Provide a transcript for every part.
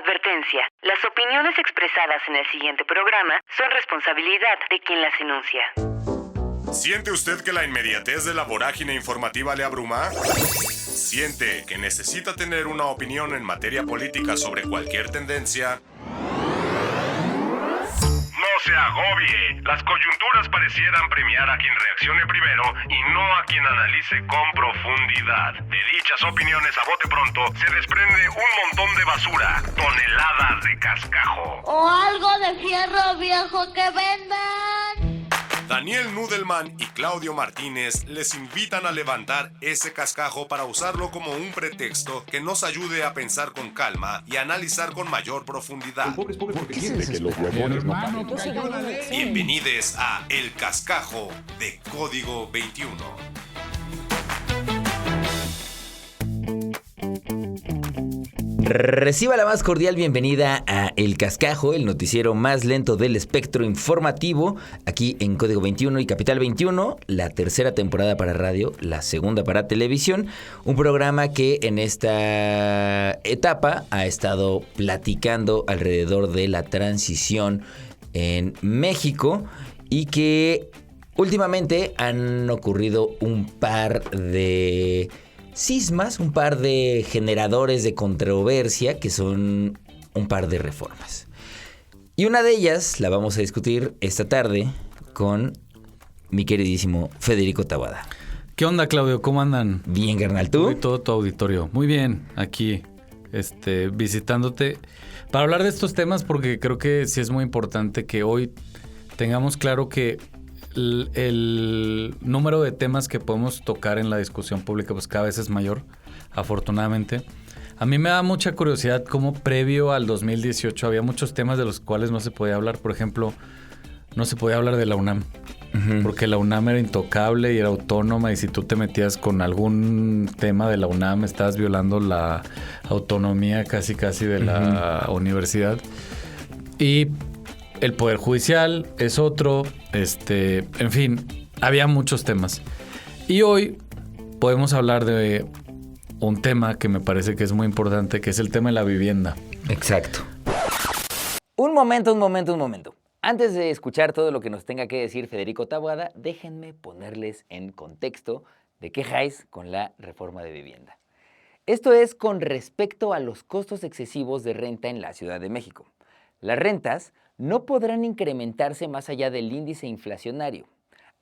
Advertencia. Las opiniones expresadas en el siguiente programa son responsabilidad de quien las enuncia. ¿Siente usted que la inmediatez de la vorágine informativa le abruma? ¿Siente que necesita tener una opinión en materia política sobre cualquier tendencia? No se agobie. Las coyunturas parecieran premiar a quien reaccione primero y no a quien analice con profundidad. De dichas opiniones a bote pronto se desprende un montón de basura, toneladas de cascajo. O algo de fierro viejo que vendan. Daniel Nudelman y Claudio Martínez les invitan a levantar ese cascajo para usarlo como un pretexto que nos ayude a pensar con calma y analizar con mayor profundidad. Bienvenidos a El Cascajo de Código 21. Reciba la más cordial bienvenida a El Cascajo, el noticiero más lento del espectro informativo, aquí en Código 21 y Capital 21, la tercera temporada para radio, la segunda para televisión, un programa que en esta etapa ha estado platicando alrededor de la transición en México y que últimamente han ocurrido un par de cismas, un par de generadores de controversia que son un par de reformas. Y una de ellas la vamos a discutir esta tarde con mi queridísimo Federico Tawada. ¿Qué onda, Claudio? ¿Cómo andan? Bien, carnal, ¿tú? Y todo tu auditorio. Muy bien, aquí visitándote para hablar de estos temas, porque creo que sí es muy importante que hoy tengamos claro que el número de temas que podemos tocar en la discusión pública pues cada vez es mayor, afortunadamente. A mí me da mucha curiosidad cómo previo al 2018 había muchos temas de los cuales no se podía hablar. Por ejemplo, no se podía hablar de la UNAM, porque la UNAM era intocable y era autónoma, y si tú te metías con algún tema de la UNAM estabas violando la autonomía casi de la universidad. Y el Poder Judicial es otro, en fin, había muchos temas. Y hoy podemos hablar de un tema que me parece que es muy importante, que es el tema de la vivienda. Exacto. Un momento. Antes de escuchar todo lo que nos tenga que decir Federico Tawada, déjenme ponerles en contexto de qué jaez con la reforma de vivienda. Esto es con respecto a los costos excesivos de renta en la Ciudad de México. Las rentas no podrán incrementarse más allá del índice inflacionario.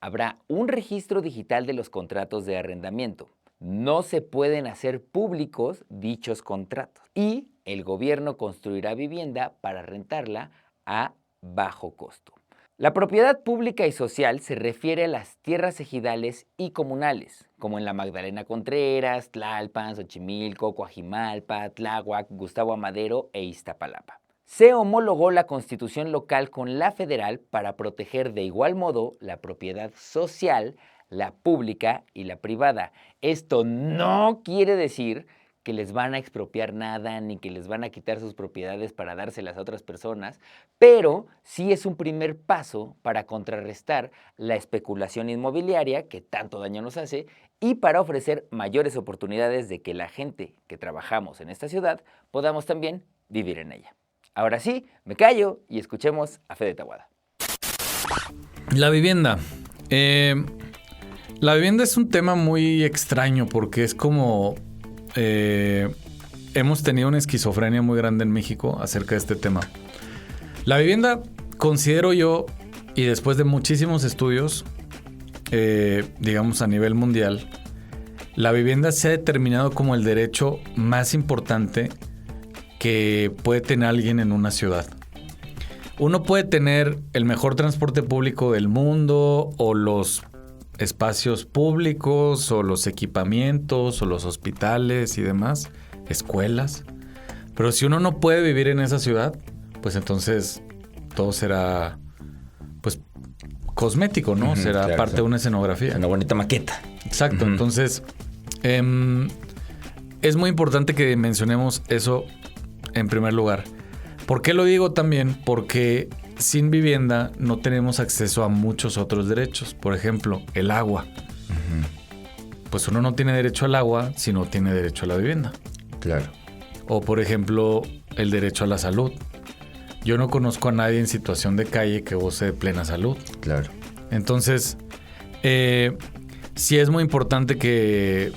Habrá un registro digital de los contratos de arrendamiento. No se pueden hacer públicos dichos contratos. Y el gobierno construirá vivienda para rentarla a bajo costo. La propiedad pública y social se refiere a las tierras ejidales y comunales, como en la Magdalena Contreras, Tlalpan, Xochimilco, Coajimalpa, Tláhuac, Gustavo Amadero e Iztapalapa. Se homologó la Constitución local con la federal para proteger de igual modo la propiedad social, la pública y la privada. Esto no quiere decir que les van a expropiar nada ni que les van a quitar sus propiedades para dárselas a otras personas, pero sí es un primer paso para contrarrestar la especulación inmobiliaria que tanto daño nos hace y para ofrecer mayores oportunidades de que la gente que trabajamos en esta ciudad podamos también vivir en ella. Ahora sí, me callo y escuchemos a Fede Tawada. La vivienda. La vivienda es un tema muy extraño porque es como... hemos tenido una esquizofrenia muy grande en México acerca de este tema. La vivienda, considero yo, y después de muchísimos estudios, digamos a nivel mundial, la vivienda se ha determinado como el derecho más importante que puede tener alguien en una ciudad. Uno puede tener el mejor transporte público del mundo, o los espacios públicos, o los equipamientos, o los hospitales y demás, escuelas. Pero si uno no puede vivir en esa ciudad, pues entonces todo será, pues, cosmético, ¿no? Será claro, parte de una escenografía. Una bonita maqueta. Exacto. Entonces, es muy importante que mencionemos eso en primer lugar. ¿Por qué lo digo también? Porque sin vivienda no tenemos acceso a muchos otros derechos. Por ejemplo, el agua. Pues uno no tiene derecho al agua si no tiene derecho a la vivienda. Claro. O por ejemplo, el derecho a la salud. Yo no conozco a nadie en situación de calle que goce de plena salud. Claro. Entonces, sí es muy importante que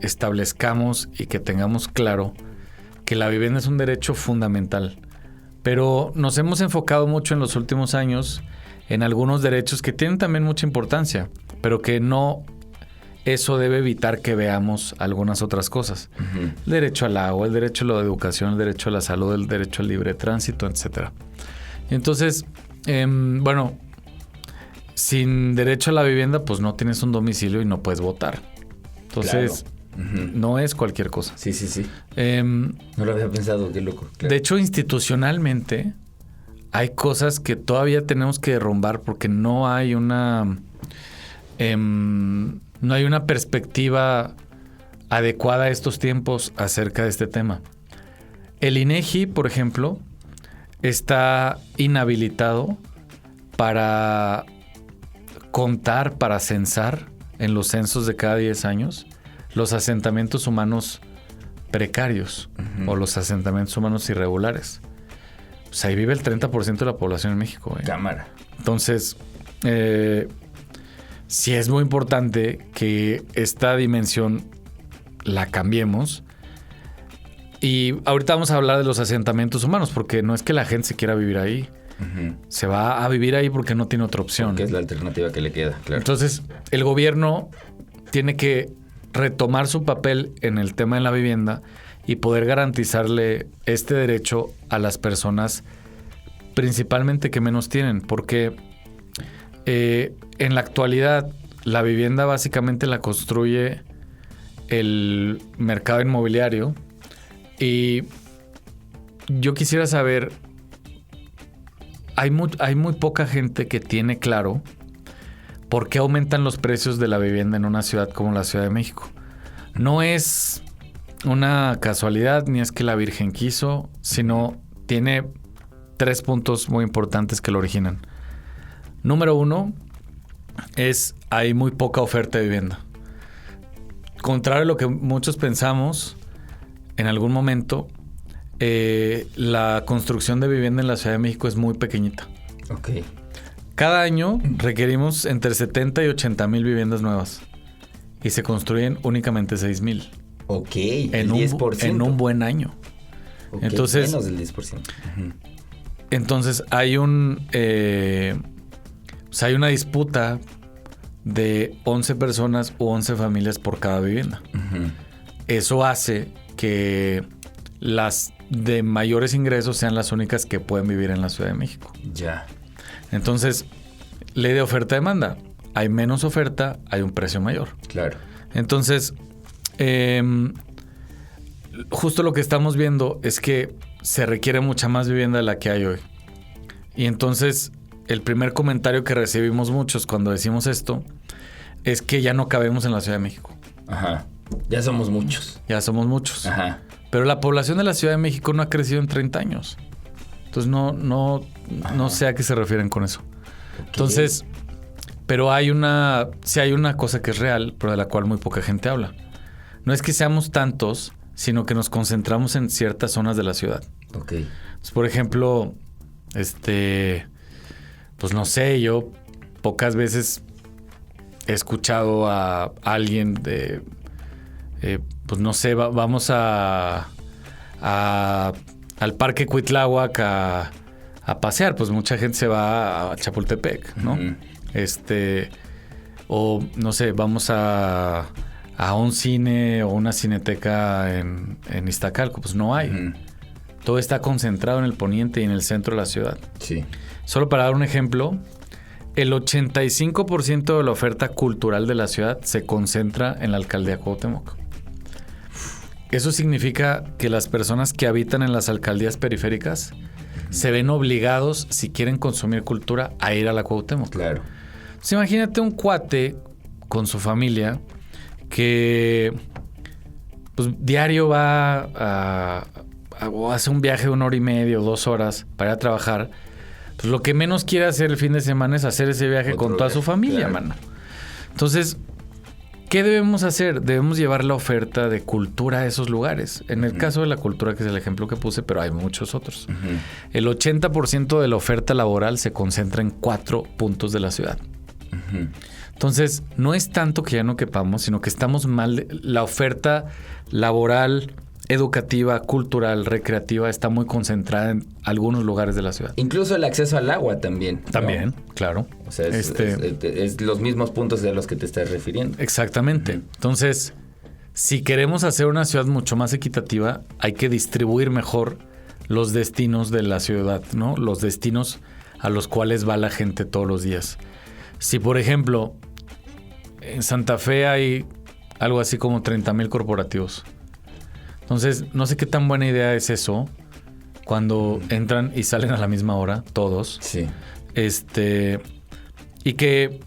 establezcamos y que tengamos claro que la vivienda es un derecho fundamental. Pero nos hemos enfocado mucho en los últimos años en algunos derechos que tienen también mucha importancia, pero que no... Eso debe evitar que veamos algunas otras cosas. Uh-huh. El derecho al agua, el derecho a la educación, el derecho a la salud, el derecho al libre tránsito, etc. Entonces, bueno, sin derecho a la vivienda, pues no tienes un domicilio y no puedes votar. Entonces, claro. Uh-huh. No es cualquier cosa. Sí. No lo había pensado, qué loco. Claro. De hecho, institucionalmente, hay cosas que todavía tenemos que derrumbar porque no hay una... no hay una perspectiva adecuada a estos tiempos acerca de este tema. El INEGI, por ejemplo, está inhabilitado para contar, para censar en los censos de cada 10 años los asentamientos humanos precarios o los asentamientos humanos irregulares. Pues ahí vive el 30% de la población en México. Cámara. Entonces... sí es muy importante que esta dimensión la cambiemos. Y ahorita vamos a hablar de los asentamientos humanos, porque no es que la gente se quiera vivir ahí. Uh-huh. Se va a vivir ahí porque no tiene otra opción. Porque es la alternativa que le queda, claro. Entonces, el gobierno tiene que retomar su papel en el tema de la vivienda y poder garantizarle este derecho a las personas principalmente que menos tienen, porque... en la actualidad, la vivienda básicamente la construye el mercado inmobiliario y yo quisiera saber, hay muy poca gente que tiene claro por qué aumentan los precios de la vivienda en una ciudad como la Ciudad de México. No es una casualidad ni es que la Virgen quiso, sino tiene 3 puntos muy importantes que lo originan. Número 1 es hay muy poca oferta de vivienda. Contrario a lo que muchos pensamos, en algún momento la construcción de vivienda en la Ciudad de México es muy pequeñita. Ok. Cada año requerimos entre 70 y 80 mil viviendas nuevas y se construyen únicamente 6,000. Ok, el 10%. En un buen año. Okay, entonces, menos del 10%. Uh-huh. Entonces hay hay una disputa de 11 personas u 11 familias por cada vivienda. Uh-huh. Eso hace que las de mayores ingresos sean las únicas que pueden vivir en la Ciudad de México. Ya. Entonces, ley de oferta-demanda. Hay menos oferta, hay un precio mayor. Claro. Entonces, justo lo que estamos viendo es que se requiere mucha más vivienda de la que hay hoy. Y entonces... el primer comentario que recibimos muchos cuando decimos esto es que ya no cabemos en la Ciudad de México. Ajá. Ya somos muchos. Ajá. Pero la población de la Ciudad de México no ha crecido en 30 años. Entonces no sé a qué se refieren con eso. Okay. Entonces, pero hay una cosa que es real, pero de la cual muy poca gente habla. No es que seamos tantos, sino que nos concentramos en ciertas zonas de la ciudad. Ok. Entonces, por ejemplo, pues no sé, yo pocas veces he escuchado a alguien de, pues no sé, vamos al Parque Cuitláhuac a pasear, pues mucha gente se va a Chapultepec, ¿no? Uh-huh. O no sé, vamos a un cine o una cineteca en Iztacalco, pues no hay. Uh-huh. Todo está concentrado en el poniente y en el centro de la ciudad. Sí. Solo para dar un ejemplo, el 85% de la oferta cultural de la ciudad se concentra en la alcaldía Cuauhtémoc. Eso significa que las personas que habitan en las alcaldías periféricas se ven obligados, si quieren consumir cultura, a ir a la Cuauhtémoc. Claro. Entonces, imagínate un cuate con su familia que pues, diario va o hace un viaje de 1 hora y media o 2 horas para ir a trabajar. Pues lo que menos quiere hacer el fin de semana es hacer ese viaje con toda su familia, claro. Mano. Entonces, ¿Qué debemos hacer? Debemos llevar la oferta de cultura a esos lugares. En el caso de la cultura, que es el ejemplo que puse, pero hay muchos otros. El 80% de la oferta laboral se concentra en 4 puntos de la ciudad. Entonces, no es tanto que ya no quepamos, sino que estamos mal. La oferta laboral, educativa, cultural, recreativa está muy concentrada en algunos lugares de la ciudad. Incluso el acceso al agua también, ¿no? También, claro. O sea, es los mismos puntos de los que te estás refiriendo. Exactamente. Entonces, si queremos hacer una ciudad mucho más equitativa, hay que distribuir mejor los destinos de la ciudad, ¿no? Los destinos a los cuales va la gente todos los días. Si, por ejemplo, en Santa Fe hay algo así como 30,000 corporativos. Entonces, no sé qué tan buena idea es eso cuando entran y salen a la misma hora, todos. Sí. Y que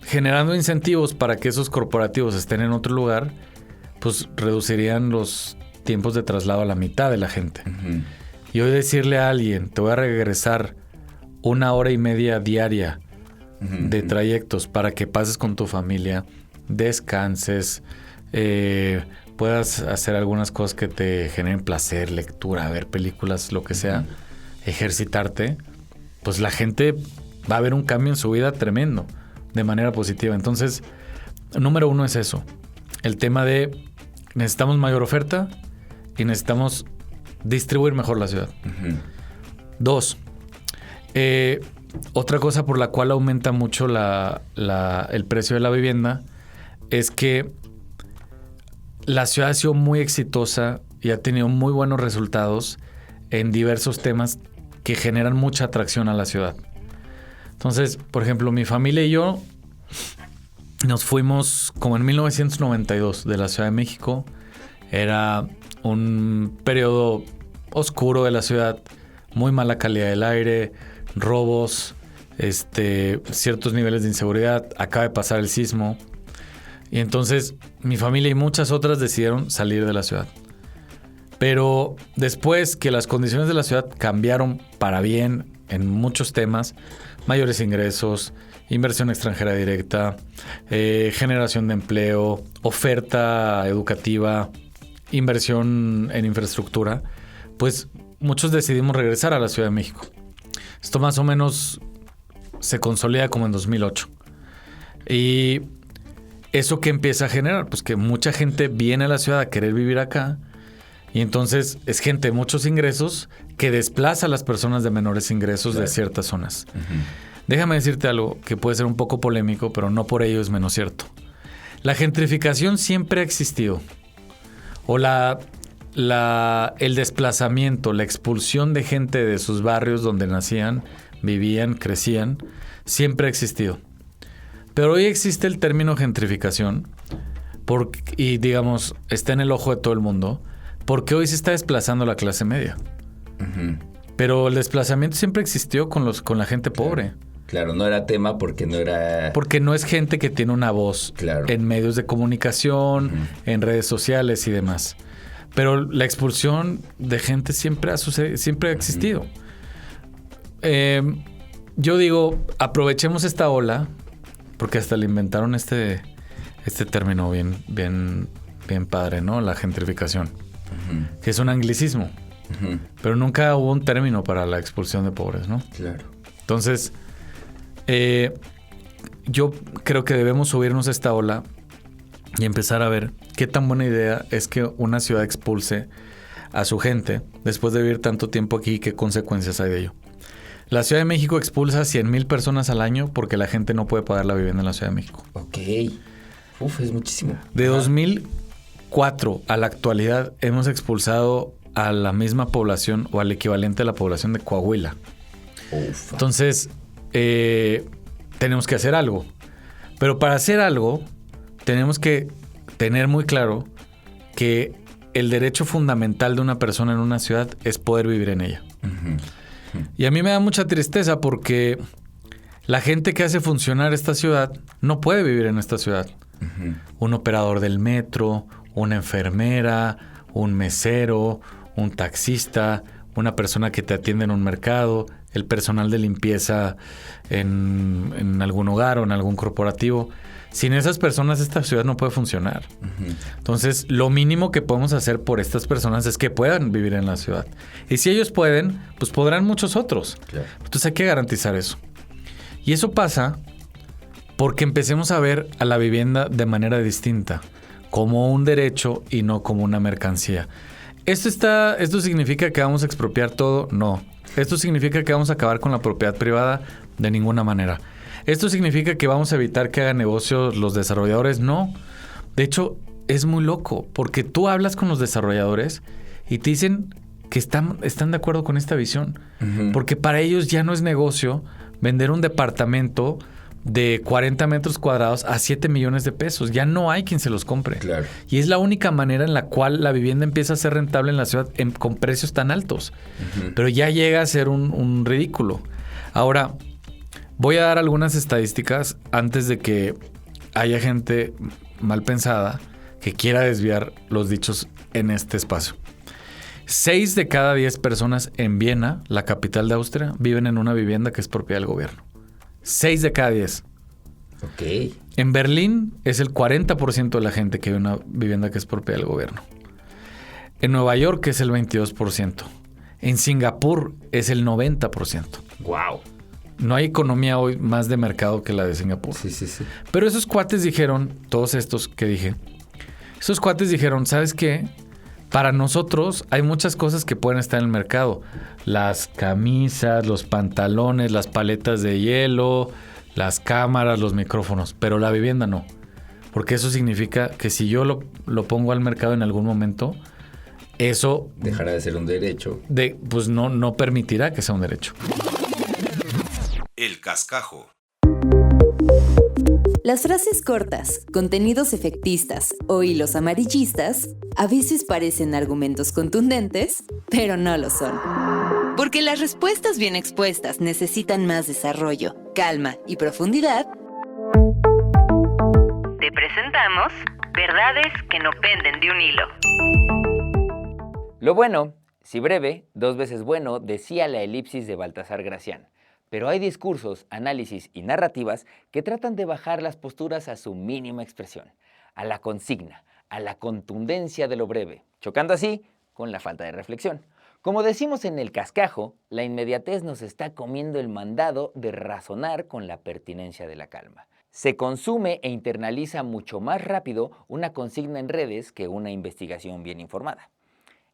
generando incentivos para que esos corporativos estén en otro lugar, pues reducirían los tiempos de traslado a la mitad de la gente. Y hoy decirle a alguien, te voy a regresar 1 hora y media diaria de trayectos para que pases con tu familia, descanses, puedas hacer algunas cosas que te generen placer, lectura, ver películas, lo que sea, ejercitarte, pues la gente va a ver un cambio en su vida tremendo, de manera positiva. Entonces, número 1 es eso. El tema de necesitamos mayor oferta y necesitamos distribuir mejor la ciudad. 2, otra cosa por la cual aumenta mucho el precio de la vivienda es que la ciudad ha sido muy exitosa y ha tenido muy buenos resultados en diversos temas que generan mucha atracción a la ciudad. Entonces, por ejemplo, mi familia y yo nos fuimos como en 1992 de la Ciudad de México. Era un periodo oscuro de la ciudad, muy mala calidad del aire, robos, ciertos niveles de inseguridad. Acaba de pasar el sismo. Y entonces mi familia y muchas otras decidieron salir de la ciudad. Pero después que las condiciones de la ciudad cambiaron para bien en muchos temas, mayores ingresos, inversión extranjera directa, generación de empleo, oferta educativa, inversión en infraestructura, pues muchos decidimos regresar a la Ciudad de México. Esto más o menos se consolida como en 2008. Y ¿eso qué empieza a generar? Pues que mucha gente viene a la ciudad a querer vivir acá y entonces es gente de muchos ingresos que desplaza a las personas de menores ingresos de ciertas zonas. Déjame decirte algo que puede ser un poco polémico, pero no por ello es menos cierto. La gentrificación siempre ha existido. O el desplazamiento, la expulsión de gente de sus barrios donde nacían, vivían, crecían, siempre ha existido. Pero hoy existe el término gentrificación y digamos, está en el ojo de todo el mundo, porque hoy se está desplazando la clase media. Pero el desplazamiento siempre existió con la gente pobre. Claro, no era tema porque no era... Porque no es gente que tiene una voz en medios de comunicación, en redes sociales y demás. Pero la expulsión de gente siempre ha existido. Yo digo, aprovechemos esta ola, porque hasta le inventaron este término bien padre, ¿no? La gentrificación, que es un anglicismo. Pero nunca hubo un término para la expulsión de pobres, ¿no? Claro. Entonces, yo creo que debemos subirnos a esta ola y empezar a ver qué tan buena idea es que una ciudad expulse a su gente después de vivir tanto tiempo aquí y qué consecuencias hay de ello. La Ciudad de México expulsa a 100,000 personas al año porque la gente no puede pagar la vivienda en la Ciudad de México. Ok. Uf, es muchísimo. De 2004 a la actualidad hemos expulsado a la misma población o al equivalente a la población de Coahuila. Uf. Entonces, tenemos que hacer algo. Pero para hacer algo, tenemos que tener muy claro que el derecho fundamental de una persona en una ciudad es poder vivir en ella. Y a mí me da mucha tristeza porque la gente que hace funcionar esta ciudad no puede vivir en esta ciudad. Un operador del metro, una enfermera, un mesero, un taxista, una persona que te atiende en un mercado, el personal de limpieza en algún hogar o en algún corporativo. Sin esas personas esta ciudad no puede funcionar. Entonces, lo mínimo que podemos hacer por estas personas es que puedan vivir en la ciudad. Y si ellos pueden, pues podrán muchos otros. Claro. Entonces hay que garantizar eso. Y eso pasa porque empecemos a ver a la vivienda de manera distinta, como un derecho y no como una mercancía. ¿Esto significa que vamos a expropiar todo? No. ¿Esto significa que vamos a acabar con la propiedad privada? De ninguna manera. ¿Esto significa que vamos a evitar que hagan negocios los desarrolladores? No. De hecho, es muy loco, porque tú hablas con los desarrolladores y te dicen que están de acuerdo con esta visión. Porque para ellos ya no es negocio vender un departamento de 40 metros cuadrados a 7 millones de pesos. Ya no hay quien se los compre. Claro. Y es la única manera en la cual la vivienda empieza a ser rentable en la ciudad con precios tan altos. Pero ya llega a ser un ridículo. Ahora, voy a dar algunas estadísticas antes de que haya gente mal pensada que quiera desviar los dichos en este espacio. 6 de cada 10 personas en Viena, la capital de Austria, viven en una vivienda que es propiedad del gobierno. 6 de cada 10. Ok. En Berlín es el 40% de la gente que vive en una vivienda que es propiedad del gobierno. En Nueva York es el 22%. En Singapur es el 90%. ¡Wow! No hay economía hoy más de mercado que la de Singapur. Sí. Pero esos cuates dijeron, todos estos que dije, esos cuates dijeron, ¿sabes qué? Para nosotros hay muchas cosas que pueden estar en el mercado. Las camisas, los pantalones, las paletas de hielo, las cámaras, los micrófonos. Pero la vivienda no. Porque eso significa que si yo lo pongo al mercado en algún momento, eso dejará de ser un derecho. Pues no permitirá que sea un derecho. El cascajo. Las frases cortas, contenidos efectistas o hilos amarillistas a veces parecen argumentos contundentes, pero no lo son. Porque las respuestas bien expuestas necesitan más desarrollo, calma y profundidad. Te presentamos verdades que no penden de un hilo. Lo bueno, si breve, 2 veces bueno, decía la elipsis de Baltasar Gracián. Pero hay discursos, análisis y narrativas que tratan de bajar las posturas a su mínima expresión, a la consigna, a la contundencia de lo breve, chocando así con la falta de reflexión. Como decimos en El Cascajo, la inmediatez nos está comiendo el mandado de razonar con la pertinencia de la calma. Se consume e internaliza mucho más rápido una consigna en redes que una investigación bien informada.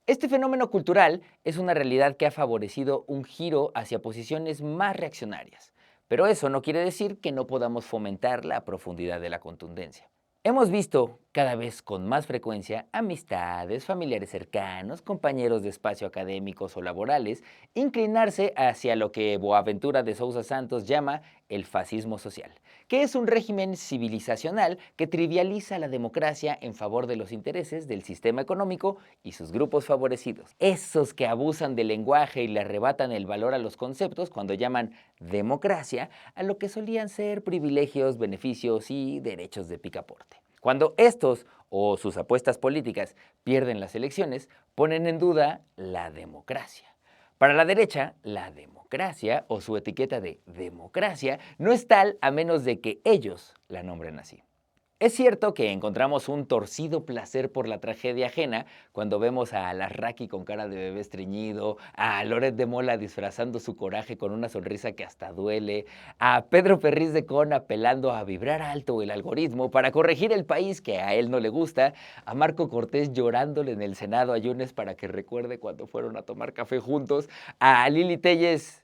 Este fenómeno cultural es una realidad que ha favorecido un giro hacia posiciones más reaccionarias, pero eso no quiere decir que no podamos fomentar la profundidad de la contundencia. Hemos visto cada vez con más frecuencia amistades, familiares cercanos, compañeros de espacio académicos o laborales, inclinarse hacia lo que Boaventura de Sousa Santos llama el fascismo social, que es un régimen civilizacional que trivializa la democracia en favor de los intereses del sistema económico y sus grupos favorecidos. Esos que abusan del lenguaje y le arrebatan el valor a los conceptos cuando llaman democracia a lo que solían ser privilegios, beneficios y derechos de picaporte. Cuando estos o sus apuestas políticas pierden las elecciones, ponen en duda la democracia. Para la derecha, la democracia o su etiqueta de democracia no es tal a menos de que ellos la nombren así. Es cierto que encontramos un torcido placer por la tragedia ajena cuando vemos a Larraqui con cara de bebé estreñido, a Loret de Mola disfrazando su coraje con una sonrisa que hasta duele, a Pedro Ferriz de Con apelando a vibrar alto el algoritmo para corregir el país que a él no le gusta, a Marco Cortés llorándole en el Senado a Yunes para que recuerde cuando fueron a tomar café juntos, a Lili Téllez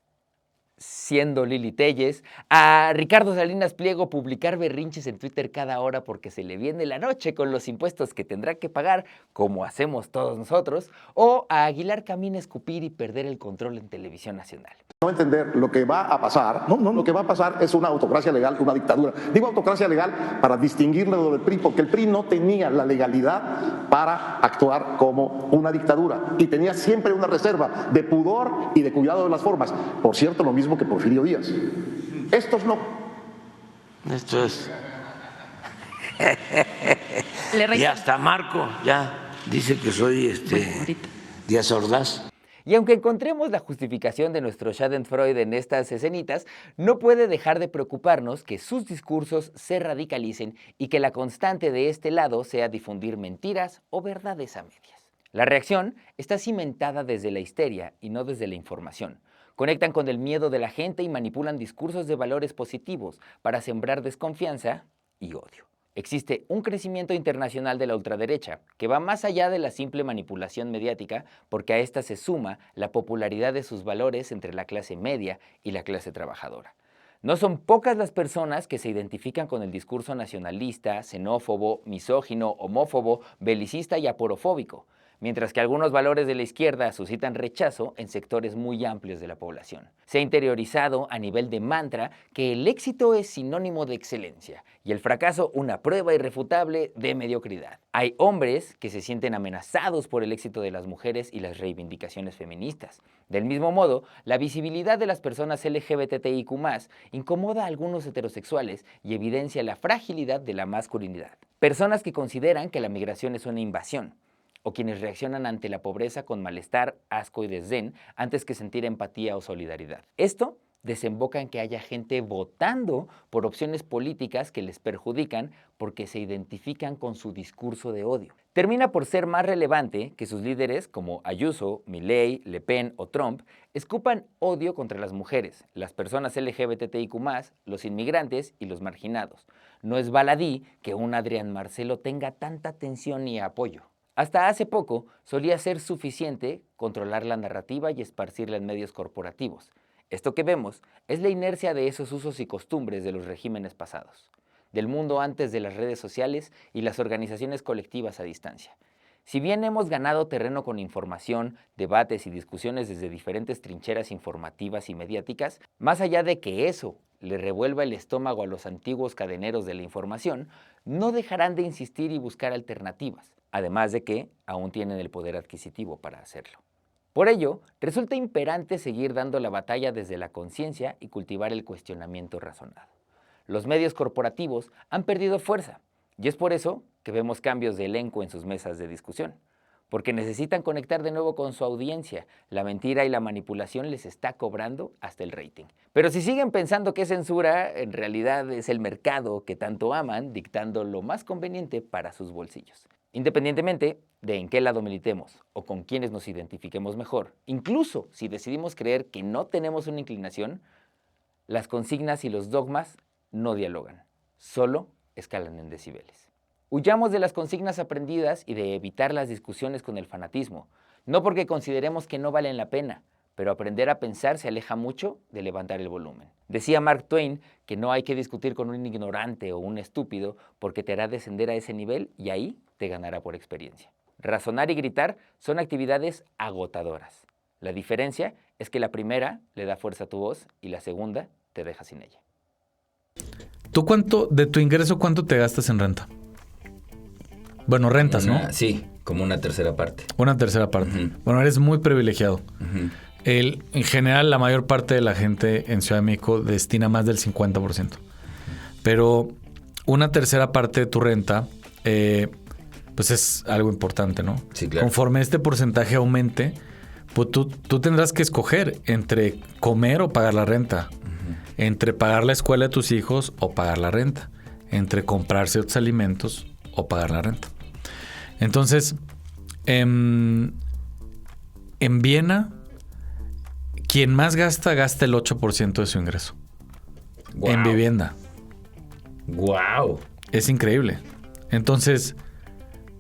siendo Lili Téllez, a Ricardo Salinas Pliego publicar berrinches en Twitter cada hora porque se le viene la noche con los impuestos que tendrá que pagar, como hacemos todos nosotros, o a Aguilar Camín escupir y perder el control en Televisión Nacional. No entender lo que va a pasar, lo que va a pasar es una autocracia legal, una dictadura. Digo autocracia legal para distinguirlo del PRI, porque el PRI no tenía la legalidad para actuar como una dictadura y tenía siempre una reserva de pudor y de cuidado de las formas. Por cierto, lo mismo que Porfirio Díaz. Estos no. Esto es. Y hasta Marco ya dice que soy Díaz Ordaz. Y aunque encontremos la justificación de nuestro Schadenfreude en estas escenitas, no puede dejar de preocuparnos que sus discursos se radicalicen y que la constante de este lado sea difundir mentiras o verdades a medias. La reacción está cimentada desde la histeria y no desde la información. Conectan con el miedo de la gente y manipulan discursos de valores positivos para sembrar desconfianza y odio. Existe un crecimiento internacional de la ultraderecha que va más allá de la simple manipulación mediática porque a esta se suma la popularidad de sus valores entre la clase media y la clase trabajadora. No son pocas las personas que se identifican con el discurso nacionalista, xenófobo, misógino, homófobo, belicista y aporofóbico, mientras que algunos valores de la izquierda suscitan rechazo en sectores muy amplios de la población. Se ha interiorizado a nivel de mantra que el éxito es sinónimo de excelencia y el fracaso una prueba irrefutable de mediocridad. Hay hombres que se sienten amenazados por el éxito de las mujeres y las reivindicaciones feministas. Del mismo modo, la visibilidad de las personas LGBTIQ+ incomoda a algunos heterosexuales y evidencia la fragilidad de la masculinidad. Personas que consideran que la migración es una invasión, o quienes reaccionan ante la pobreza con malestar, asco y desdén antes que sentir empatía o solidaridad. Esto desemboca en que haya gente votando por opciones políticas que les perjudican porque se identifican con su discurso de odio. Termina por ser más relevante que sus líderes como Ayuso, Milei, Le Pen o Trump escupan odio contra las mujeres, las personas LGBTIQ+, los inmigrantes y los marginados. No es baladí que un Adrián Marcelo tenga tanta atención y apoyo. Hasta hace poco solía ser suficiente controlar la narrativa y esparcirla en medios corporativos. Esto que vemos es la inercia de esos usos y costumbres de los regímenes pasados, del mundo antes de las redes sociales y las organizaciones colectivas a distancia. Si bien hemos ganado terreno con información, debates y discusiones desde diferentes trincheras informativas y mediáticas, más allá de que eso le revuelva el estómago a los antiguos cadeneros de la información, no dejarán de insistir y buscar alternativas, además de que aún tienen el poder adquisitivo para hacerlo. Por ello, resulta imperante seguir dando la batalla desde la conciencia y cultivar el cuestionamiento razonado. Los medios corporativos han perdido fuerza, y es por eso que vemos cambios de elenco en sus mesas de discusión, porque necesitan conectar de nuevo con su audiencia. La mentira y la manipulación les está cobrando hasta el rating. Pero si siguen pensando que es censura, en realidad es el mercado que tanto aman, dictando lo más conveniente para sus bolsillos. Independientemente de en qué lado militemos o con quienes nos identifiquemos mejor, incluso si decidimos creer que no tenemos una inclinación, las consignas y los dogmas no dialogan, solo escalan en decibeles. Huyamos de las consignas aprendidas y de evitar las discusiones con el fanatismo, no porque consideremos que no valen la pena, pero aprender a pensar se aleja mucho de levantar el volumen. Decía Mark Twain que no hay que discutir con un ignorante o un estúpido porque te hará descender a ese nivel y ahí te ganará por experiencia. Razonar y gritar son actividades agotadoras. La diferencia es que la primera le da fuerza a tu voz y la segunda te deja sin ella. ¿Tú de tu ingreso, cuánto te gastas en renta? Bueno, rentas, ¿no? Sí, como una tercera parte. Una tercera parte. Uh-huh. Bueno, eres muy privilegiado. Uh-huh. En general, la mayor parte de la gente en Ciudad de México destina más del 50%. Pero una tercera parte de tu renta, pues es algo importante, ¿no? Sí, claro. Conforme este porcentaje aumente, pues tú tendrás que escoger entre comer o pagar la renta, uh-huh, entre pagar la escuela de tus hijos o pagar la renta, entre comprar ciertos alimentos o pagar la renta. Entonces, en Viena, quien más gasta el 8% de su ingreso. Wow. En vivienda. ¡Wow! Es increíble. Entonces,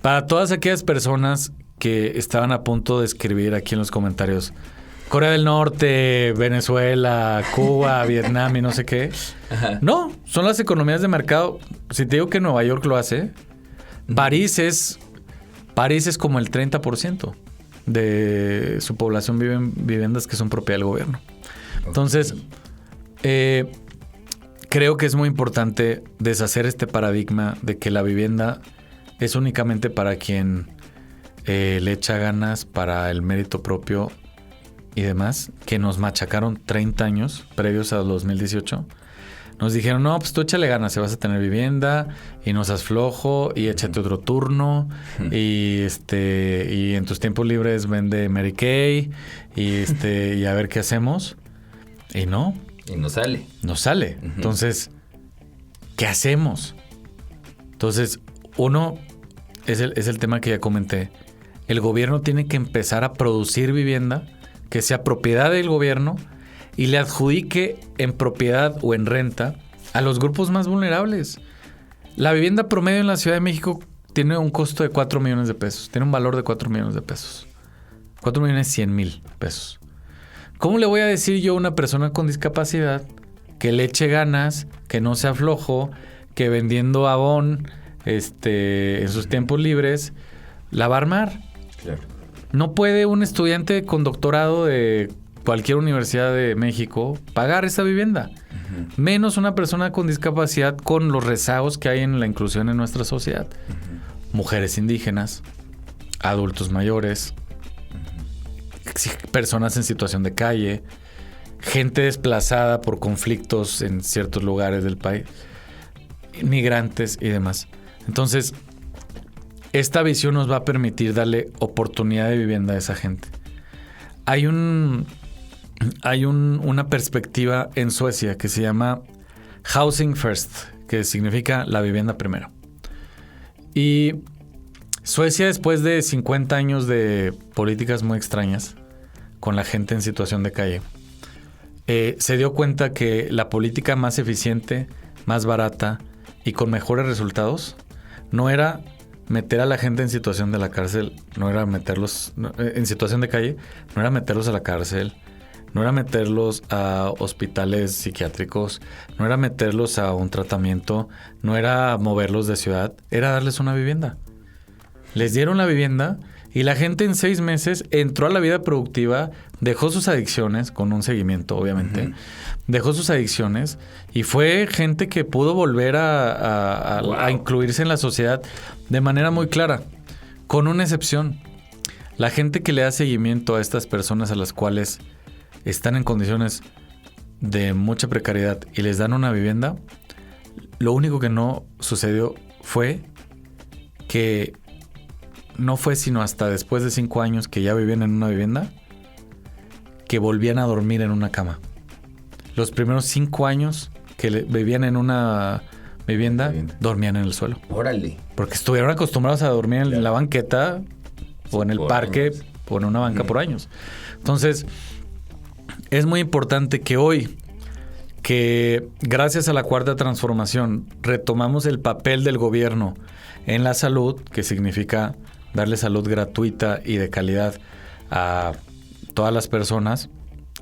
para todas aquellas personas que estaban a punto de escribir aquí en los comentarios, Corea del Norte, Venezuela, Cuba, Vietnam y no sé qué. Ajá. No, son las economías de mercado. Si te digo que Nueva York lo hace, París es como el 30% de su población vive en viviendas que son propiedad del gobierno. Entonces, creo que es muy importante deshacer este paradigma de que la vivienda es únicamente para quien le echa ganas, para el mérito propio y demás, que nos machacaron 30 años previos a 2018. Nos dijeron, no, pues tú échale ganas, si vas a tener vivienda y no seas flojo y échate otro turno y y en tus tiempos libres vende Mary Kay y a ver qué hacemos. Y no. Y no sale. No sale. Entonces, ¿qué hacemos? Entonces, uno es el tema que ya comenté. El gobierno tiene que empezar a producir vivienda que sea propiedad del gobierno y le adjudique en propiedad o en renta a los grupos más vulnerables. La vivienda promedio en la Ciudad de México tiene un costo de 4 millones de pesos. Tiene un valor de 4 millones de pesos. 4.100.000 pesos. ¿Cómo le voy a decir yo a una persona con discapacidad que le eche ganas, que no sea flojo, que vendiendo Avon en sus tiempos libres la va a armar? Claro. No puede un estudiante con doctorado de cualquier universidad de México pagar esa vivienda. Menos una persona con discapacidad con los rezagos que hay en la inclusión en nuestra sociedad. Mujeres indígenas, adultos mayores, personas en situación de calle, gente desplazada por conflictos en ciertos lugares del país, migrantes y demás. Entonces, esta visión nos va a permitir darle oportunidad de vivienda a esa gente. Hay una perspectiva en Suecia que se llama Housing First, que significa la vivienda primero. Y Suecia, después de 50 años de políticas muy extrañas con la gente en situación de calle, se dio cuenta que la política más eficiente, más barata y con mejores resultados no era meter a la gente en situación de la cárcel, no era meterlos en situación de calle, no era meterlos a la cárcel, no era meterlos a hospitales psiquiátricos, no era meterlos a un tratamiento, no era moverlos de ciudad, era darles una vivienda. Les dieron la vivienda y la gente en 6 meses entró a la vida productiva, dejó sus adicciones, con un seguimiento obviamente, dejó sus adicciones y fue gente que pudo volver a incluirse en la sociedad de manera muy clara, con una excepción. La gente que le da seguimiento a estas personas a las cuales están en condiciones de mucha precariedad y les dan una vivienda, lo único que no sucedió fue que no fue sino hasta después de 5 años que ya vivían en una vivienda que volvían a dormir en una cama. Los primeros 5 años que vivían en una vivienda, dormían en el suelo. Órale. Porque estuvieron acostumbrados a dormir en la banqueta o en el parque o en una banca por años. Entonces, es muy importante que hoy, que gracias a la Cuarta Transformación retomamos el papel del gobierno en la salud, que significa darle salud gratuita y de calidad a todas las personas.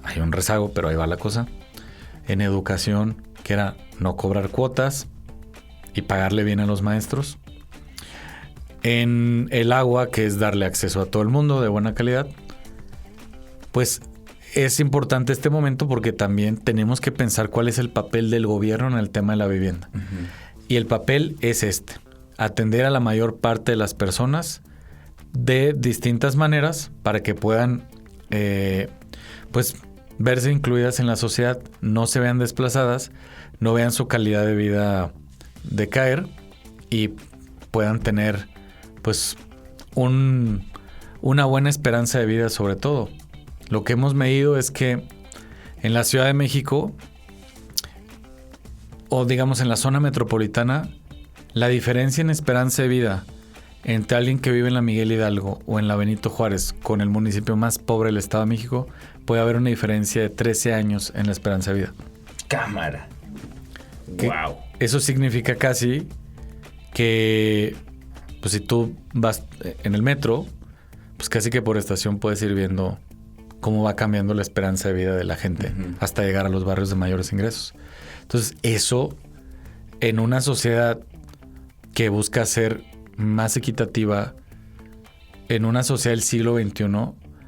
Hay un rezago, pero ahí va la cosa. En educación, que era no cobrar cuotas y pagarle bien a los maestros. En el agua, que es darle acceso a todo el mundo de buena calidad. Pues es importante este momento porque también tenemos que pensar cuál es el papel del gobierno en el tema de la vivienda. Y el papel es atender a la mayor parte de las personas de distintas maneras para que puedan pues verse incluidas en la sociedad, no se vean desplazadas, no vean su calidad de vida decaer y puedan tener pues una buena esperanza de vida sobre todo. Lo que hemos medido es que en la Ciudad de México o digamos en la zona metropolitana, la diferencia en esperanza de vida entre alguien que vive en la Miguel Hidalgo o en la Benito Juárez con el municipio más pobre del Estado de México, puede haber una diferencia de 13 años en la esperanza de vida. Cámara. Wow. Eso significa casi que pues si tú vas en el metro, pues casi que por estación puedes ir viendo cómo va cambiando la esperanza de vida de la gente hasta llegar a los barrios de mayores ingresos. Entonces, eso en una sociedad que busca ser más equitativa, en una sociedad del siglo XXI,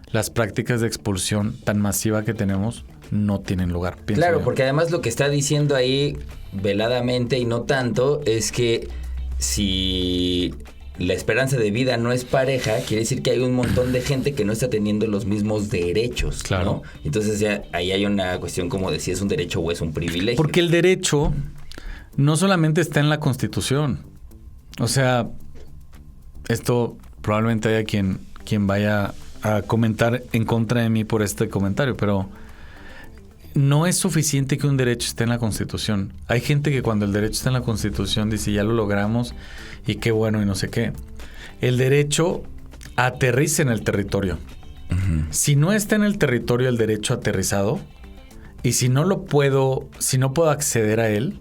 las prácticas de expulsión tan masiva que tenemos no tienen lugar. Claro, porque además lo que está diciendo ahí veladamente y no tanto es que si la esperanza de vida no es pareja, quiere decir que hay un montón de gente que no está teniendo los mismos derechos, claro, ¿no? Entonces ya ahí hay una cuestión como de si es un derecho o es un privilegio. Porque el derecho no solamente está en la Constitución. O sea, esto probablemente haya quien vaya a comentar en contra de mí por este comentario, pero no es suficiente que un derecho esté en la Constitución. Hay gente que cuando el derecho está en la Constitución dice, ya lo logramos y qué bueno y no sé qué. El derecho aterriza en el territorio. Uh-huh. Si no está en el territorio el derecho aterrizado y si no puedo acceder a él,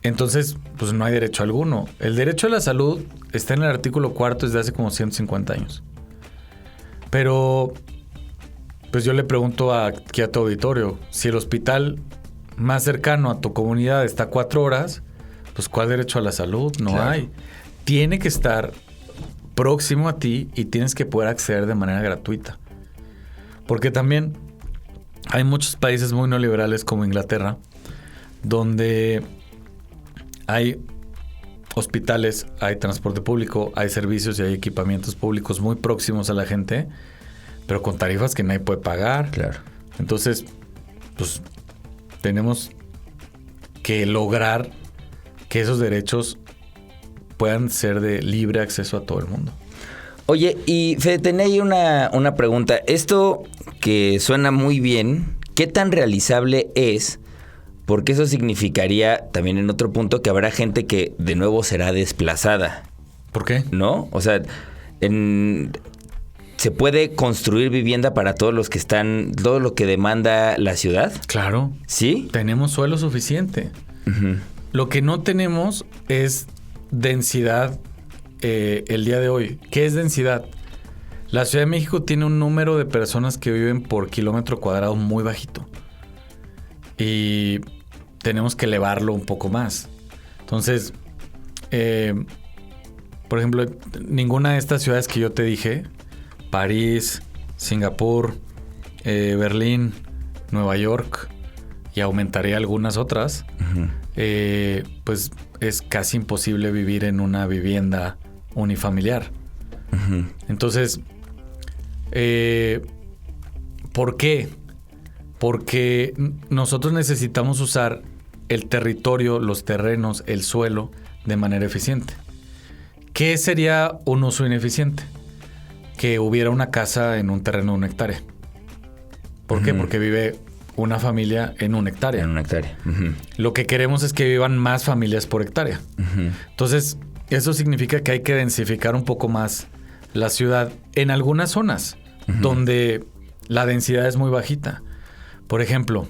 entonces pues no hay derecho alguno. El derecho a la salud está en el artículo 4 desde hace como 150 años. Pero pues yo le pregunto aquí a tu auditorio, si el hospital más cercano a tu comunidad está a 4 horas, pues ¿cuál derecho a la salud? No claro. hay. Tiene que estar próximo a ti y tienes que poder acceder de manera gratuita. Porque también hay muchos países muy neoliberales como Inglaterra, donde hay hospitales, hay transporte público, hay servicios y hay equipamientos públicos muy próximos a la gente, pero con tarifas que nadie puede pagar. Claro. Entonces, pues tenemos que lograr que esos derechos puedan ser de libre acceso a todo el mundo. Oye, y Fede, tenía ahí una pregunta. Esto que suena muy bien, ¿qué tan realizable es? Porque eso significaría también en otro punto que habrá gente que de nuevo será desplazada. ¿Por qué? ¿No? O sea, ¿se puede construir vivienda para todos los que están, todo lo que demanda la ciudad? Claro. ¿Sí? Tenemos suelo suficiente. Uh-huh. Lo que no tenemos es densidad el día de hoy. ¿Qué es densidad? La Ciudad de México tiene un número de personas que viven por kilómetro cuadrado muy bajito. Y tenemos que elevarlo un poco más. Entonces, por ejemplo, ninguna de estas ciudades que yo te dije, París, Singapur, Berlín, Nueva York, y aumentaré algunas otras, uh-huh. Pues es casi imposible vivir en una vivienda unifamiliar. Uh-huh. Entonces, ¿por qué? Porque nosotros necesitamos usar el territorio, los terrenos, el suelo de manera eficiente. ¿Qué sería un uso ineficiente? Que hubiera una casa en un terreno de 1 hectárea. ¿Por qué? Porque vive una familia en 1 hectárea. En 1 hectárea. Uh-huh. Lo que queremos es que vivan más familias por hectárea. Uh-huh. Entonces, eso significa que hay que densificar un poco más la ciudad en algunas zonas uh-huh. donde la densidad es muy bajita. Por ejemplo,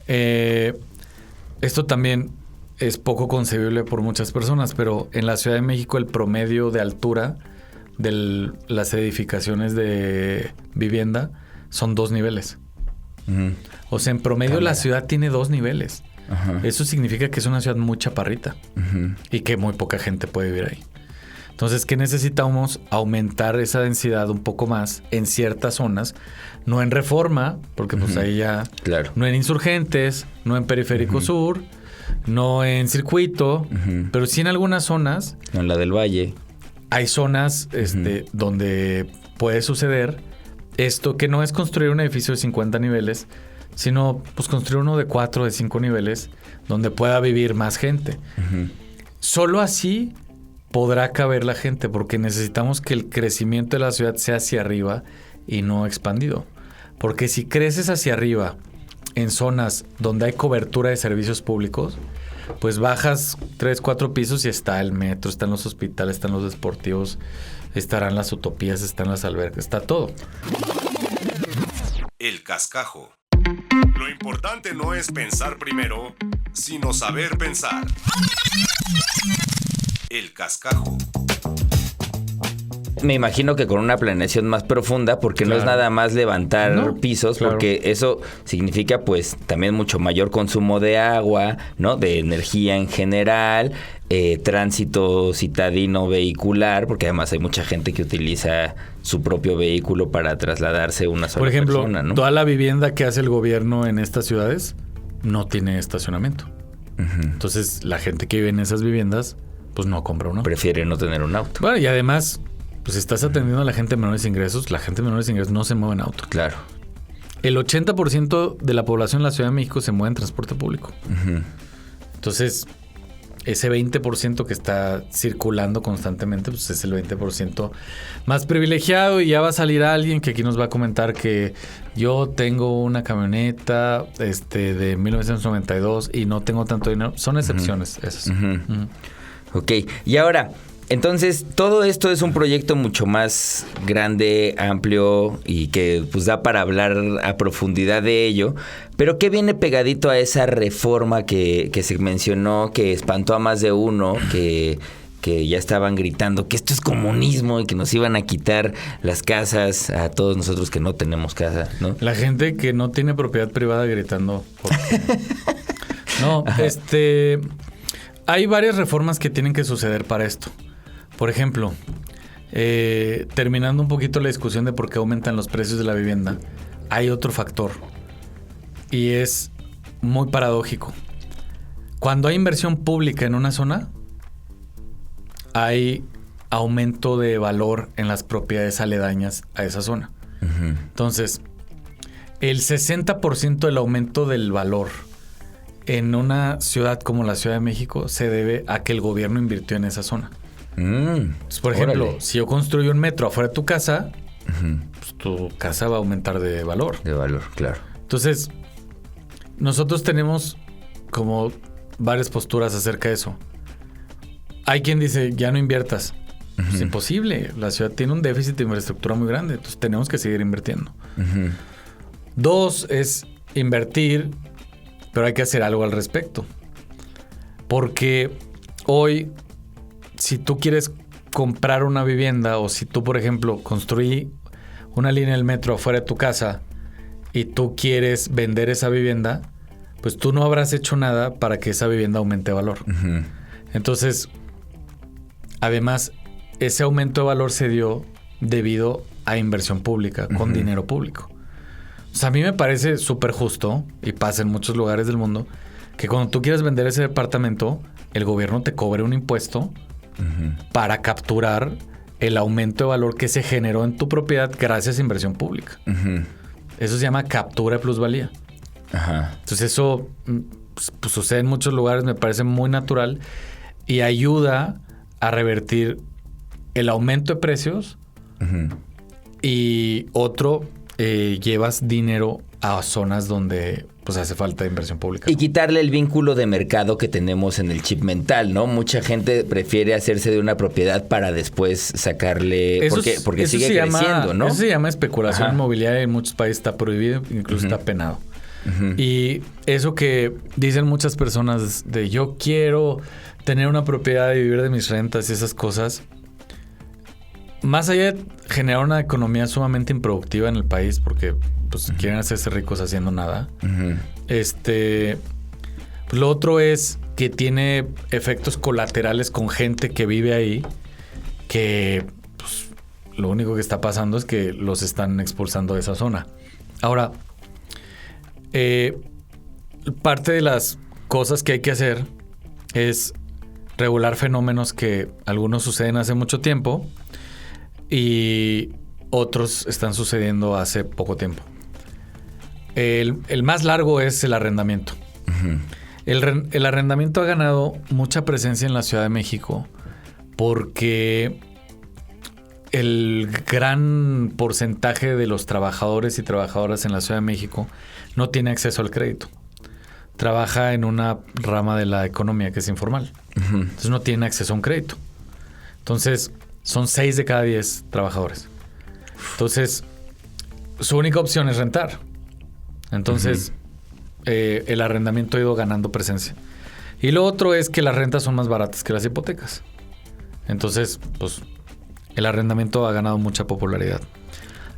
esto también es poco concebible por muchas personas, pero en la Ciudad de México el promedio de altura de las edificaciones de vivienda son 2 niveles. Uh-huh. O sea, en promedio la ciudad tiene 2 niveles. Uh-huh. Eso significa que es una ciudad muy chaparrita uh-huh. y que muy poca gente puede vivir ahí. Entonces, ¿qué necesitamos? Aumentar esa densidad un poco más en ciertas zonas, no en Reforma, porque pues uh-huh. ahí ya... Claro. No en Insurgentes, no en Periférico uh-huh. Sur, no en Circuito, uh-huh. pero sí en algunas zonas... No en la del Valle. Hay zonas uh-huh. donde puede suceder esto, que no es construir un edificio de 50 niveles, sino pues construir uno de 4, de 5 niveles, donde pueda vivir más gente. Uh-huh. Solo así podrá caber la gente, porque necesitamos que el crecimiento de la ciudad sea hacia arriba y no expandido. Porque si creces hacia arriba en zonas donde hay cobertura de servicios públicos, pues bajas 3, 4 pisos y está el metro, están los hospitales, están los deportivos, estarán las utopías, están las albercas, está todo. El cascajo. Lo importante no es pensar primero, sino saber pensar. El cascajo. Me imagino que con una planeación más profunda, porque claro. no es nada más levantar pisos, claro. porque eso significa pues también mucho mayor consumo de agua, ¿no? De energía en general, tránsito citadino vehicular, porque además hay mucha gente que utiliza su propio vehículo para trasladarse una sola persona. Por ejemplo, ¿no? Toda la vivienda que hace el gobierno en estas ciudades no tiene estacionamiento. Uh-huh. Entonces, la gente que vive en esas viviendas pues no compra un auto. Prefiere no tener un auto. Bueno, y además, pues estás atendiendo a la gente de menores ingresos. La gente de menores ingresos no se mueve en auto. Claro. El 80% de la población en la Ciudad de México se mueve en transporte público. Entonces, ese 20% que está circulando constantemente, pues es el 20% más privilegiado. Y ya va a salir alguien que aquí nos va a comentar que yo tengo una camioneta de 1992 y no tengo tanto dinero. Son excepciones esas. Ok, y ahora, entonces, todo esto es un proyecto mucho más grande, amplio y que pues da para hablar a profundidad de ello. Pero ¿qué viene pegadito a esa reforma que se mencionó, que espantó a más de uno, que ya estaban gritando que esto es comunismo y que nos iban a quitar las casas a todos nosotros que no tenemos casa, ¿no? La gente que no tiene propiedad privada gritando. No, hay varias reformas que tienen que suceder para esto. Por ejemplo, terminando un poquito la discusión de por qué aumentan los precios de la vivienda, hay otro factor y es muy paradójico. Cuando hay inversión pública en una zona, hay aumento de valor en las propiedades aledañas a esa zona. Entonces, el 60% del aumento del valor en una ciudad como la Ciudad de México se debe a que el gobierno invirtió en esa zona. Entonces, por ejemplo, si yo construyo un metro afuera de tu casa, pues tu casa va a aumentar de valor. De valor, claro. Entonces, nosotros tenemos como varias posturas acerca de eso. Hay quien dice, ya no inviertas. Es imposible. La ciudad tiene un déficit de infraestructura muy grande. Entonces, tenemos que seguir invirtiendo. 2 es invertir, pero hay que hacer algo al respecto. Porque hoy, si tú quieres comprar una vivienda o si tú, por ejemplo, construí una línea del metro afuera de tu casa y tú quieres vender esa vivienda, pues tú no habrás hecho nada para que esa vivienda aumente de valor. Entonces, además, ese aumento de valor se dio debido a inversión pública, con dinero público. O sea, a mí me parece súper justo, y pasa en muchos lugares del mundo, que cuando tú quieres vender ese departamento, el gobierno te cobre un impuesto para capturar el aumento de valor que se generó en tu propiedad gracias a inversión pública. Eso se llama captura de plusvalía. Entonces eso pues, sucede en muchos lugares, me parece muy natural y ayuda a revertir el aumento de precios y otro, llevas dinero a zonas donde pues hace falta inversión pública. Y quitarle el vínculo de mercado que tenemos en el chip mental, ¿no? Mucha gente prefiere hacerse de una propiedad para después sacarle... Porque sigue creciendo, ¿no? Eso se llama especulación inmobiliaria. En muchos países está prohibido, incluso está penado. Y eso que dicen muchas personas de yo quiero tener una propiedad y vivir de mis rentas y esas cosas, más allá de generar una economía sumamente improductiva en el país, porque pues quieren hacerse ricos haciendo nada. Pues, lo otro es que tiene efectos colaterales con gente que vive ahí, que pues, lo único que está pasando es que los están expulsando de esa zona. Ahora, parte de las cosas que hay que hacer es regular fenómenos que algunos suceden hace mucho tiempo y otros están sucediendo hace poco tiempo. El más largo es el arrendamiento. El arrendamiento ha ganado mucha presencia en la Ciudad de México porque el gran porcentaje de los trabajadores y trabajadoras en la Ciudad de México no tiene acceso al crédito. Trabaja en una rama de la economía que es informal. Entonces no tiene acceso a un crédito. Entonces son 6 de cada 10 trabajadores. Entonces su única opción es rentar. Entonces el arrendamiento ha ido ganando presencia. Y lo otro es que las rentas son más baratas que las hipotecas. Entonces, pues el arrendamiento ha ganado mucha popularidad.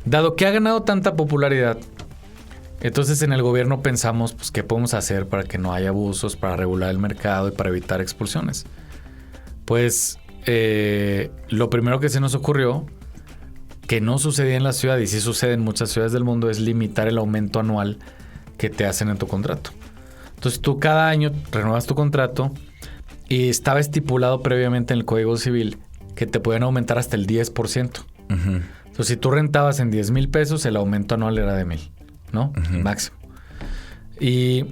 Dado que ha ganado tanta popularidad, entonces en el gobierno pensamos, pues, ¿qué podemos hacer para que no haya abusos, para regular el mercado y para evitar expulsiones? Pues lo primero que se nos ocurrió, que no sucedía en la ciudad y sí sucede en muchas ciudades del mundo, es limitar el aumento anual que te hacen en tu contrato. Entonces tú cada año renuevas tu contrato Y estaba estipulado previamente en el Código Civil que te podían aumentar hasta el 10%. Entonces, si tú rentabas en 10,000 pesos, el aumento anual era de 1,000, ¿no? El máximo. Y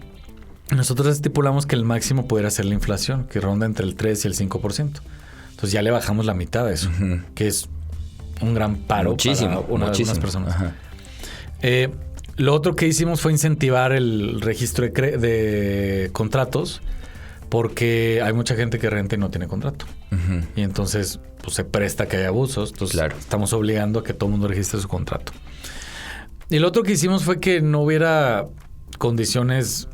nosotros estipulamos que el máximo pudiera ser la inflación, que ronda entre el 3 y el 5%. Entonces ya le bajamos la mitad de eso, que es un gran paro muchísimo, para algunas personas. Lo otro que hicimos fue incentivar el registro de contratos, porque hay mucha gente que renta y no tiene contrato. Y entonces pues, se presta a que haya abusos. Entonces estamos obligando a que todo el mundo registre su contrato. Y lo otro que hicimos fue que no hubiera condiciones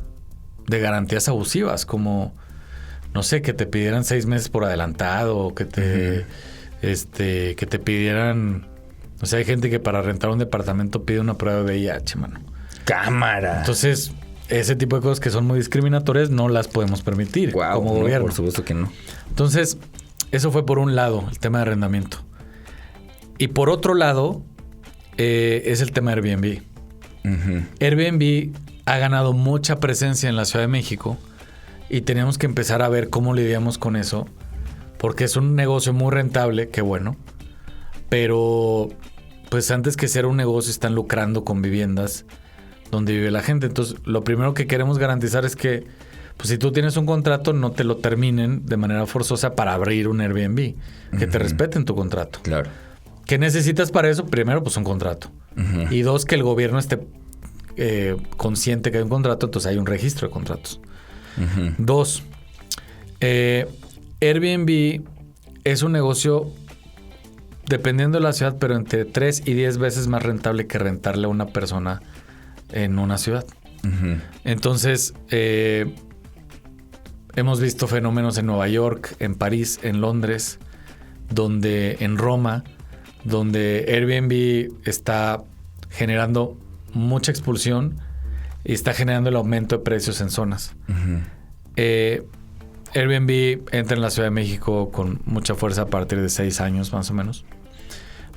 de garantías abusivas, como, no sé, que te pidieran 6 meses por adelantado, o que te, que te pidieran... O sea, hay gente que para rentar un departamento pide una prueba de VIH, mano. ¡Cámara! Entonces, ese tipo de cosas que son muy discriminatorias no las podemos permitir como gobierno. Por supuesto que no. Entonces, eso fue por un lado, el tema de arrendamiento. Y por otro lado, es el tema de Airbnb. Airbnb ha ganado mucha presencia en la Ciudad de México y tenemos que empezar a ver cómo lidiamos con eso, porque es un negocio muy rentable, qué bueno, pero pues antes que ser un negocio están lucrando con viviendas donde vive la gente. Entonces, lo primero que queremos garantizar es que pues, si tú tienes un contrato, no te lo terminen de manera forzosa para abrir un Airbnb, que te respeten tu contrato. Claro. ¿Qué necesitas para eso? Primero, pues un contrato. Y 2, que el gobierno esté consciente que hay un contrato, entonces hay un registro de contratos. 2, Airbnb es un negocio, dependiendo de la ciudad, pero entre 3 y 10 veces más rentable que rentarle a una persona en una ciudad. Entonces, hemos visto fenómenos en Nueva York, en París, en Londres, en Roma, donde Airbnb está generando mucha expulsión y está generando el aumento de precios en zonas. Airbnb entra en la Ciudad de México con mucha fuerza a partir de 6 años más o menos.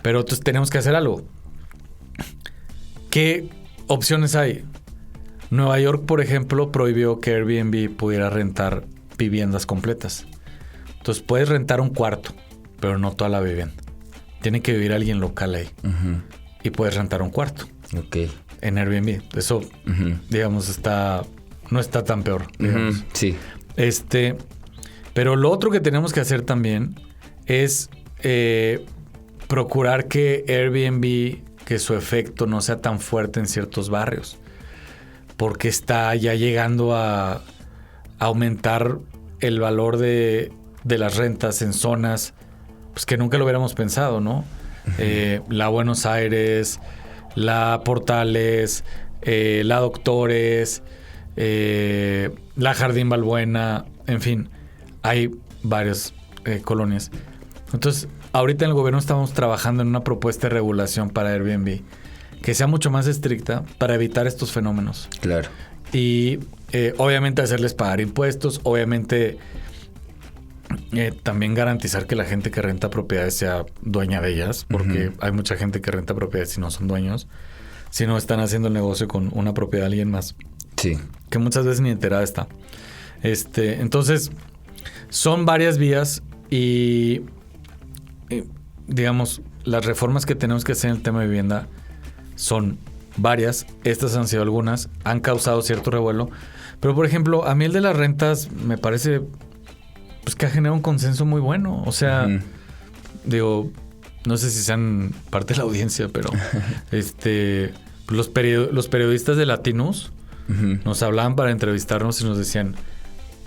Pero entonces tenemos que hacer algo. ¿Qué opciones hay? Nueva York, por ejemplo, prohibió que Airbnb pudiera rentar viviendas completas. Entonces puedes rentar un cuarto, pero no toda la vivienda. Tiene que vivir alguien local ahí. Y puedes rentar un cuarto. En Airbnb. Eso, digamos, no está tan peor. Digamos. Sí. Pero lo otro que tenemos que hacer también es procurar que Airbnb, que su efecto no sea tan fuerte en ciertos barrios. Porque está ya llegando a aumentar el valor de las rentas en zonas pues que nunca lo hubiéramos pensado, ¿no? La Buenos Aires, la Portales, la Doctores, la Jardín Balbuena, en fin, hay varias colonias. Entonces, ahorita en el gobierno estamos trabajando en una propuesta de regulación para Airbnb que sea mucho más estricta para evitar estos fenómenos. Claro. Y obviamente hacerles pagar impuestos, obviamente también garantizar que la gente que renta propiedades sea dueña de ellas, porque hay mucha gente que renta propiedades y no son dueños, sino están haciendo el negocio con una propiedad de alguien más. Sí. Que muchas veces ni enterada está. Entonces, son varias vías y digamos, las reformas que tenemos que hacer en el tema de vivienda son varias. Estas han sido algunas, han causado cierto revuelo. Pero, por ejemplo, a mí el de las rentas me parece pues que ha generado un consenso muy bueno. O sea, digo, no sé si sean parte de la audiencia, pero los periodistas de Latinus nos hablaban para entrevistarnos y nos decían,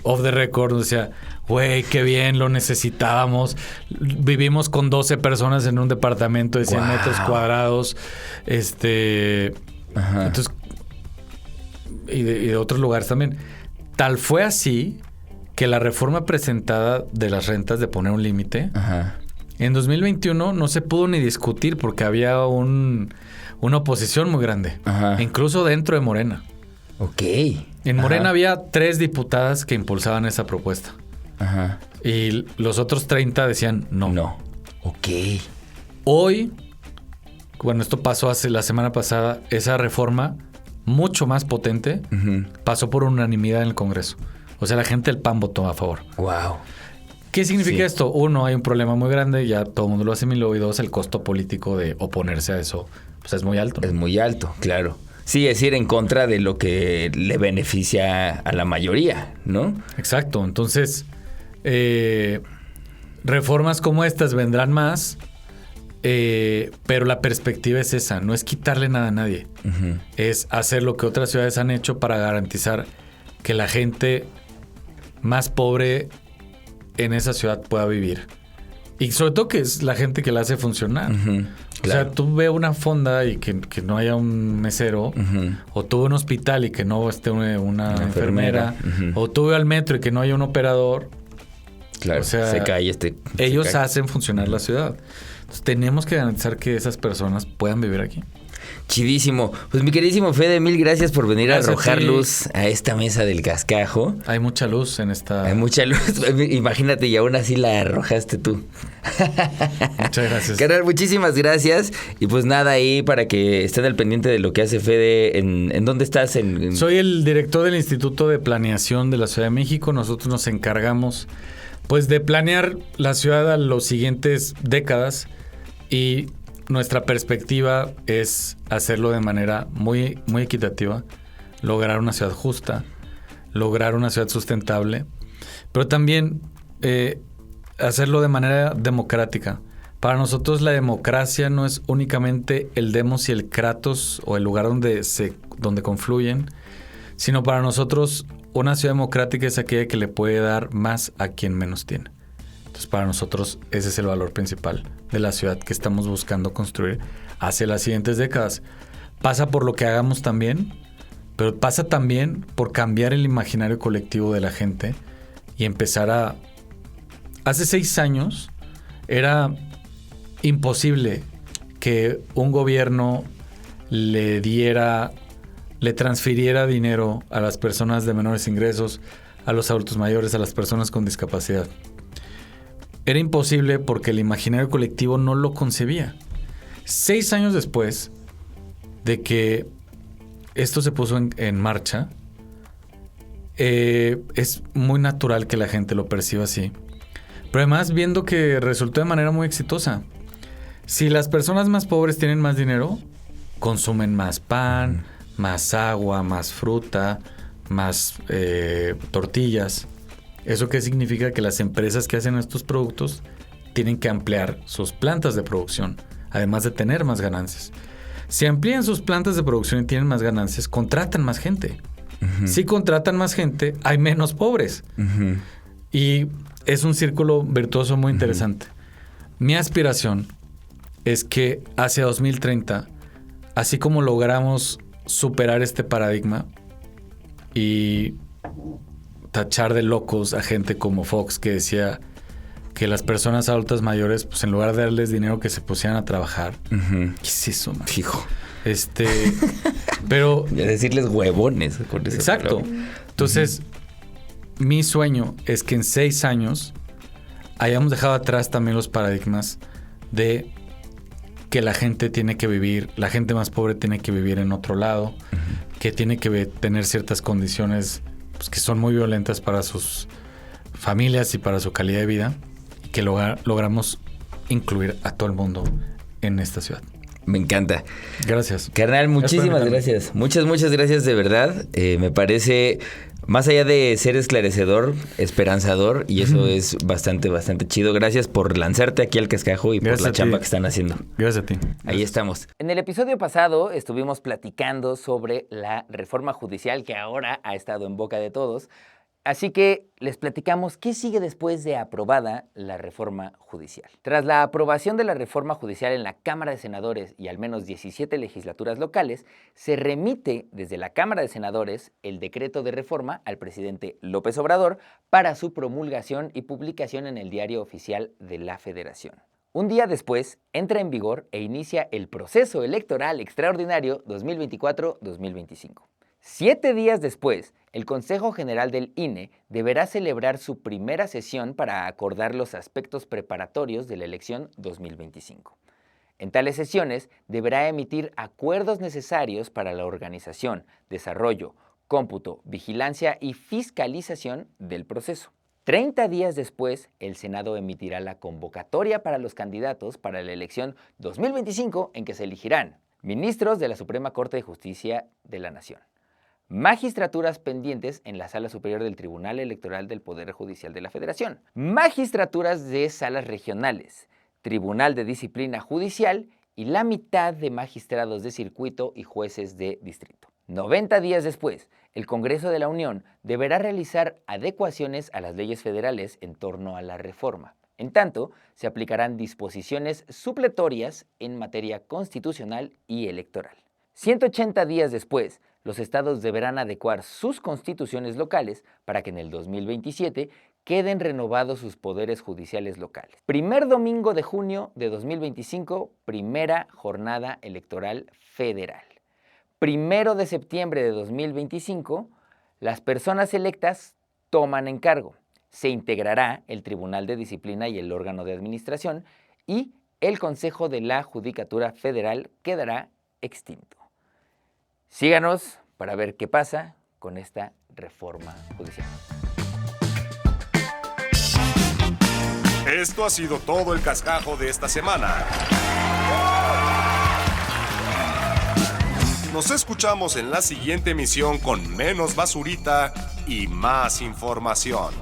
off the record, nos decía, güey, qué bien, lo necesitábamos. Vivimos con 12 personas en un departamento de 100 metros cuadrados. Entonces, y de otros lugares también. Tal fue así que la reforma presentada de las rentas de poner un límite, en 2021 no se pudo ni discutir porque había una oposición muy grande. Incluso dentro de Morena. En Morena había 3 diputadas que impulsaban esa propuesta. Y los otros 30 decían no. Hoy, bueno, esto pasó la semana pasada, esa reforma mucho más potente pasó por unanimidad en el Congreso. O sea, la gente del PAN votó a favor. Wow. ¿Qué significa Sí. esto? Uno, hay un problema muy grande, ya todo el mundo lo asimiló. Y dos, el costo político de oponerse a eso pues es muy alto. Es muy alto, claro. Sí, es ir en contra de lo que le beneficia a la mayoría, ¿no? Exacto. Entonces, reformas como estas vendrán más, pero la perspectiva es esa. No es quitarle nada a nadie. Ujú. Es hacer lo que otras ciudades han hecho para garantizar que la gente más pobre en esa ciudad pueda vivir. Y sobre todo que es la gente que la hace funcionar. Ujú, O claro. sea, tú ve una fonda y que no haya un mesero, Ujú. o tú ve un hospital y que no esté una enfermera, Ujú. o tú ve al metro y que no haya un operador. Claro, O sea, se cae Ellos se cae. hacen funcionar la ciudad. Entonces, tenemos que garantizar que esas personas puedan vivir aquí. Chidísimo. Pues mi queridísimo Fede, mil gracias por venir Gracias a a arrojar ti. luz a esta mesa del cascajo. Hay mucha luz en esta... Hay mucha luz. Imagínate, y aún así la arrojaste tú. Muchas gracias. Carnal, muchísimas gracias. Y pues nada, ahí para que estén al pendiente de lo que hace Fede. ¿En dónde estás? Soy el director del Instituto de Planeación de la Ciudad de México. Nosotros nos encargamos pues de planear la ciudad a las siguientes décadas y nuestra perspectiva es hacerlo de manera muy, muy equitativa, lograr una ciudad justa, lograr una ciudad sustentable, pero también hacerlo de manera democrática. Para nosotros la democracia no es únicamente el demos y el kratos o el lugar donde confluyen, sino para nosotros una ciudad democrática es aquella que le puede dar más a quien menos tiene. Entonces para nosotros ese es el valor principal de la ciudad que estamos buscando construir hacia las siguientes décadas. Pasa por lo que hagamos también, pero pasa también por cambiar el imaginario colectivo de la gente y empezar a... Hace 6 años era imposible que un gobierno le transfiriera dinero a las personas de menores ingresos, a los adultos mayores, a las personas con discapacidad. Era imposible porque el imaginario colectivo no lo concebía. 6 años después de que esto se puso en marcha, es muy natural que la gente lo perciba así. Pero además viendo que resultó de manera muy exitosa. Si las personas más pobres tienen más dinero, consumen más pan, más agua, más fruta, más tortillas. ¿Eso qué significa? Que las empresas que hacen estos productos tienen que ampliar sus plantas de producción, además de tener más ganancias. Si amplían sus plantas de producción y tienen más ganancias, contratan más gente. Ujú. Si contratan más gente, hay menos pobres. Ujú. Y es un círculo virtuoso muy interesante. Mi aspiración es que hacia 2030, así como logramos superar este paradigma y tachar de locos a gente como Fox, que decía que las personas adultas mayores, pues en lugar de darles dinero, que se pusieran a trabajar. Ujú. ¿Qué es eso, man? Fijo. Pero... Y a decirles huevones con eso. Exacto. Entonces, mi sueño es que en 6 años hayamos dejado atrás también los paradigmas de que la gente tiene que vivir, la gente más pobre tiene que vivir en otro lado, que tiene que tener ciertas condiciones pues, que son muy violentas para sus familias y para su calidad de vida, y que logramos incluir a todo el mundo en esta ciudad. Me encanta. Gracias. Carnal, muchísimas Gracias. gracias. Muchas gracias de verdad. Me parece, más allá de ser esclarecedor, esperanzador, y eso es bastante chido. Gracias por lanzarte aquí al cascajo y Gracias por la a ti. chamba que están haciendo. Gracias a ti. Ahí estamos. En el episodio pasado estuvimos platicando sobre la reforma judicial que ahora ha estado en boca de todos. Así que les platicamos qué sigue después de aprobada la reforma judicial. Tras la aprobación de la reforma judicial en la Cámara de Senadores y al menos 17 legislaturas locales, se remite desde la Cámara de Senadores el decreto de reforma al presidente López Obrador para su promulgación y publicación en el Diario Oficial de la Federación. Un día después, entra en vigor e inicia el proceso electoral extraordinario 2024-2025. 7 días después, el Consejo General del INE deberá celebrar su primera sesión para acordar los aspectos preparatorios de la elección 2025. En tales sesiones, deberá emitir acuerdos necesarios para la organización, desarrollo, cómputo, vigilancia y fiscalización del proceso. 30 días después, el Senado emitirá la convocatoria para los candidatos para la elección 2025 en que se elegirán ministros de la Suprema Corte de Justicia de la Nación, magistraturas pendientes en la Sala Superior del Tribunal Electoral del Poder Judicial de la Federación, magistraturas de salas regionales, Tribunal de Disciplina Judicial y la mitad de magistrados de circuito y jueces de distrito. 90 días después, el Congreso de la Unión deberá realizar adecuaciones a las leyes federales en torno a la reforma. En tanto, se aplicarán disposiciones supletorias en materia constitucional y electoral. 180 días después, los estados deberán adecuar sus constituciones locales para que en el 2027 queden renovados sus poderes judiciales locales. Primer domingo de junio de 2025, primera jornada electoral federal. 1 de septiembre de 2025, las personas electas toman encargo. Se integrará el Tribunal de Disciplina y el órgano de administración y el Consejo de la Judicatura Federal quedará extinto. Síganos para ver qué pasa con esta reforma judicial. Esto ha sido todo el cascajo de esta semana. Nos escuchamos en la siguiente emisión con menos basurita y más información.